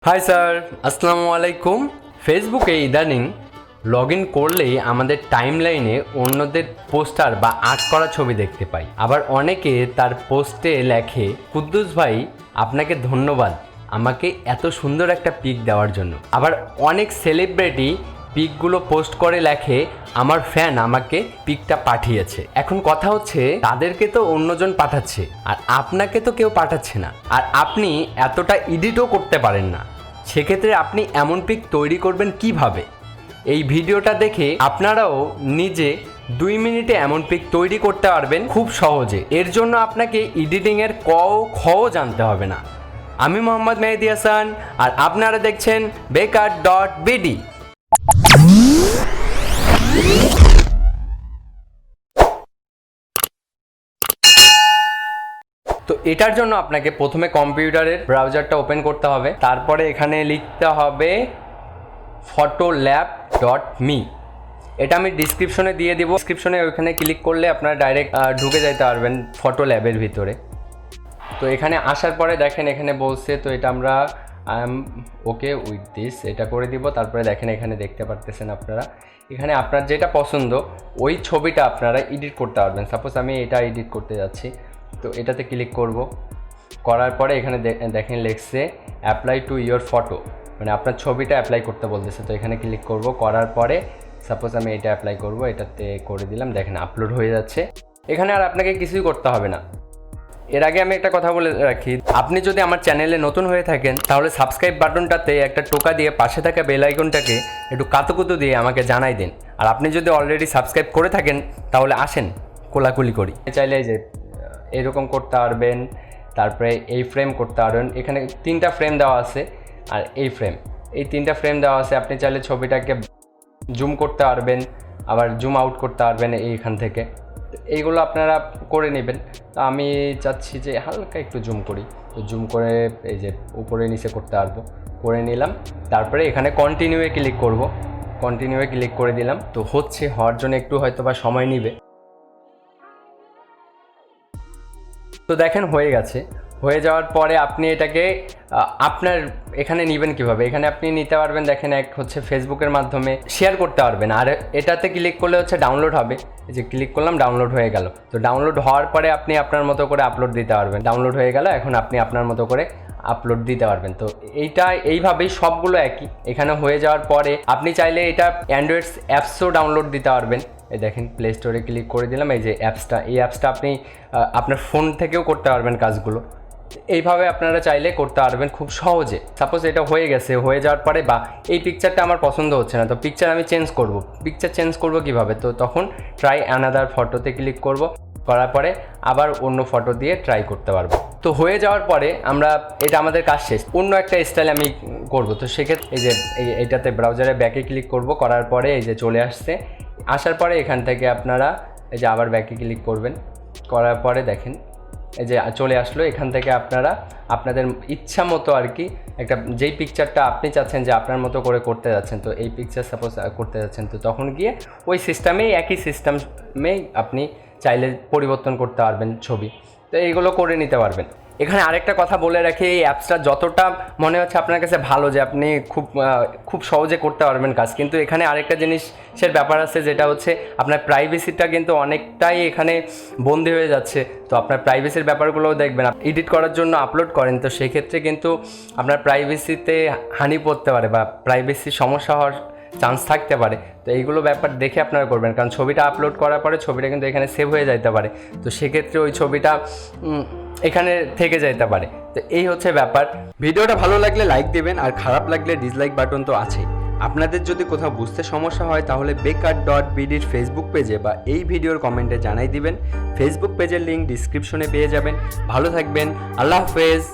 Hi sir, আসসালামু আলাইকুম। ফেসবুকে ইদানিং লগ ইন করলেই আমাদের টাইম লাইনে অন্যদের পোস্টার বা আর্ট করা ছবি দেখতে পাই। আবার অনেকে তার পোস্টে লেখে, কুদ্দুস ভাই আপনাকে ধন্যবাদ আমাকে এত সুন্দর একটা পিক দেওয়ার জন্য। আবার অনেক সেলিব্রিটি পিকগুলো পোস্ট করে লেখে, আমার ফ্যান আমাকে পিকটা পাঠিয়েছে। এখন কথা হচ্ছে, তাদেরকে তো অন্যজন পাঠাচ্ছে আর আপনাকে তো কেউ পাঠাচ্ছে না, আর আপনি এতটা এডিটও করতে পারেন না। সেক্ষেত্রে আপনি এমন পিক তৈরি করবেন কিভাবে? এই ভিডিওটা দেখে আপনারাও নিজে 2 মিনিটে এমন পিক তৈরি করতে পারবেন খুব সহজে। এর জন্য আপনাকে এডিটিংয়ের ক ও খ জানতে হবে না। আমি মোহাম্মদ মেহেদি হাসান আর আপনারা দেখছেন Bekar.BD। তো এটার জন্য আপনাকে প্রথমে কম্পিউটারের ব্রাউজারটা ওপেন করতে হবে, তারপরে এখানে লিখতে হবে photolab.me। এটা আমি ডিসক্রিপশনে দিয়ে দিব। ডিসক্রিপশনে ওইখানে ক্লিক করলে আপনারা ডাইরেক্ট ঢুকে যেতে পারবেন ফটোল্যাবের ভিতরে। তো এখানে আসার পরে দেখেন এখানে বলছে, তো এটা আমরা I am okay with this এটা করে দিব। তারপরে দেখেন এখানে দেখতে পারতেছেন আপনারা, এখানে আপনার যেটা পছন্দ ওই ছবিটা আপনারা এডিট করতে পারবেন। সাপোজ আমি এটা এডিট করতে যাচ্ছি, তো এটাতে ক্লিক করব। করার পরে এখানে দেখেন লেখছে অ্যাপ্লাই টু ইয়োর ফটো, মানে আপনার ছবিটা অ্যাপ্লাই করতে বলতেছে। তো এখানে ক্লিক করব। করার পরে সাপোজ আমি এটা অ্যাপ্লাই করব, এটাতে করে দিলাম। দেখেন আপলোড হয়ে যাচ্ছে। এখানে আর আপনাকে কিছুই করতে হবে না। এর আগে আমি একটা কথা বলে রাখি, আপনি যদি আমার চ্যানেলে নতুন হয়ে থাকেন তাহলে সাবস্ক্রাইব বাটনটাতে একটা টোকা দিয়ে পাশে থাকা বেল আইকনটাকে একটু কাতুকুতু দিয়ে আমাকে জানাই দিন। আর আপনি যদি অলরেডি সাবস্ক্রাইব করে থাকেন তাহলে আসেন কোলাকুলি করি। চাইলে যে এরকম করতে পারবেন, তারপরে এই ফ্রেম করতে পারবেন। এখানে 3টা ফ্রেম দেওয়া আছে আর এই 3টা ফ্রেম দেওয়া আছে। আপনি চাইলে ছবিটাকে জুম করতে পারবেন, আবার জুম আউট করতে পারবেন এইখান থেকে। এইগুলো আপনারা করে নেবেন। তো আমি চাচ্ছি যে হালকা একটু জুম করি, তো জুম করে এই যে উপরে নিচে করতে পারবো, করে নিলাম। তারপরে এখানে কন্টিনিউয়ে ক্লিক করব, কন্টিনিউয়ে ক্লিক করে দিলাম। তো হওয়ার জন্য একটু হয়তো বা সময় নেবে। তো দেখেন হয়ে গেছে। হয়ে যাওয়ার পরে আপনি এটাকে আপনার এখানে নেবেন কিভাবে? এখানে আপনি নিতে পারবেন, দেখেন এক হচ্ছে ফেসবুকের মাধ্যমে শেয়ার করতে পারবেন, আর এটাতে ক্লিক করলে হচ্ছে ডাউনলোড হবে। এই যে ক্লিক করলাম, ডাউনলোড হয়ে গেল। তো ডাউনলোড হওয়ার পরে আপনি আপনার মতো করে আপলোড দিতে পারবেন। ডাউনলোড হয়ে গেল, এখন আপনি আপনার মতো করে আপলোড দিতে পারবেন। তো এইভাবেই সবগুলো একই। এখানে হয়ে যাওয়ার পরে আপনি চাইলে এটা অ্যান্ড্রয়েড অ্যাপসও ডাউনলোড দিতে পারবেন। এই দেখেন প্লে স্টোরে ক্লিক করে দিলাম। এই যে এই অ্যাপসটা আপনি আপনার ফোন থেকেও করতে পারবেন কাজগুলো। এইভাবে আপনারা চাইলে করতে পারবেন খুব সহজে। সাপোজ এটা হয়ে গেছে, হয়ে যাওয়ার পরে বা এই পিকচারটা আমার পছন্দ হচ্ছে না, তো পিকচার আমি চেঞ্জ করব। পিকচার চেঞ্জ করব কিভাবে? তো তখন ট্রাই অ্যানাদার ফটোতে ক্লিক করব। করার পরে আবার অন্য ফটো দিয়ে ট্রাই করতে পারবো। তো হয়ে যাওয়ার পরে আমরা এটা আমাদের কাজ শেষ। অন্য একটা স্টাইল আমি করব। তো সেক্ষেত্রে এই যে এইটাতে ব্রাউজারে ব্যাকে ক্লিক করব। করার পরে এই যে চলে আসছে। আসার পরে এখান থেকে আপনারা এই যে আবার ব্যাকে ক্লিক করবেন। করার পরে দেখেন এই যে চলে আসলো। এখান থেকে আপনারা আপনাদের ইচ্ছা মতো আর কি একটা যেই পিকচারটা আপনি চাচ্ছেন যে আপনার মতো করে করতে যাচ্ছেন, তো এই পিকচার সাপোজ করতে যাচ্ছেন, তো তখন গিয়ে ওই সিস্টেমেই একই সিস্টেমেই আপনি চাইলে পরিবর্তন করতে পারবেন ছবি। তো এইগুলো করে নিতে পারবেন। এখানে আরেকটা কথা বলে রাখি, এই অ্যাপসটা যতটা মনে হচ্ছে আপনার কাছে ভালো যে আপনি খুব সহজে করতে পারবেন কাজ, কিন্তু এখানে আরেকটা জিনিসের ব্যাপার আছে, যেটা হচ্ছে আপনার প্রাইভেসিটা কিন্তু অনেকটাই এখানে বন্দি হয়ে যাচ্ছে। তো আপনার প্রাইভেসির ব্যাপারগুলোও দেখবেন। এডিট করার জন্য আপলোড করেন, তো সেক্ষেত্রে কিন্তু আপনার প্রাইভেসিতে হানি পড়তে পারে বা প্রাইভেসির সমস্যা হওয়ার চান্স থাকতে পারে। তো এইগুলো ব্যাপার দেখে আপনারা করবেন, কারণ ছবিটা আপলোড করার পরে ছবিটা কিন্তু এখানে সেভ হয়ে যাইতে পারে। তো সেক্ষেত্রে ওই ছবিটা এখানে থেকে যাইতে পারে। তো এই হচ্ছে ব্যাপার। ভিডিওটা ভালো লাগলে লাইক দেবেন, আর খারাপ লাগলে ডিসলাইক বাটন তো আছেই। আপনাদের যদি কোথাও বুঝতে সমস্যা হয় তাহলে Bekar.BDর ফেসবুক পেজে বা এই ভিডিওর কমেন্টে জানাই দিবেন। ফেসবুক পেজের লিঙ্ক ডিসক্রিপশনে পেয়ে যাবেন। ভালো থাকবেন, আল্লাহ হাফেজ।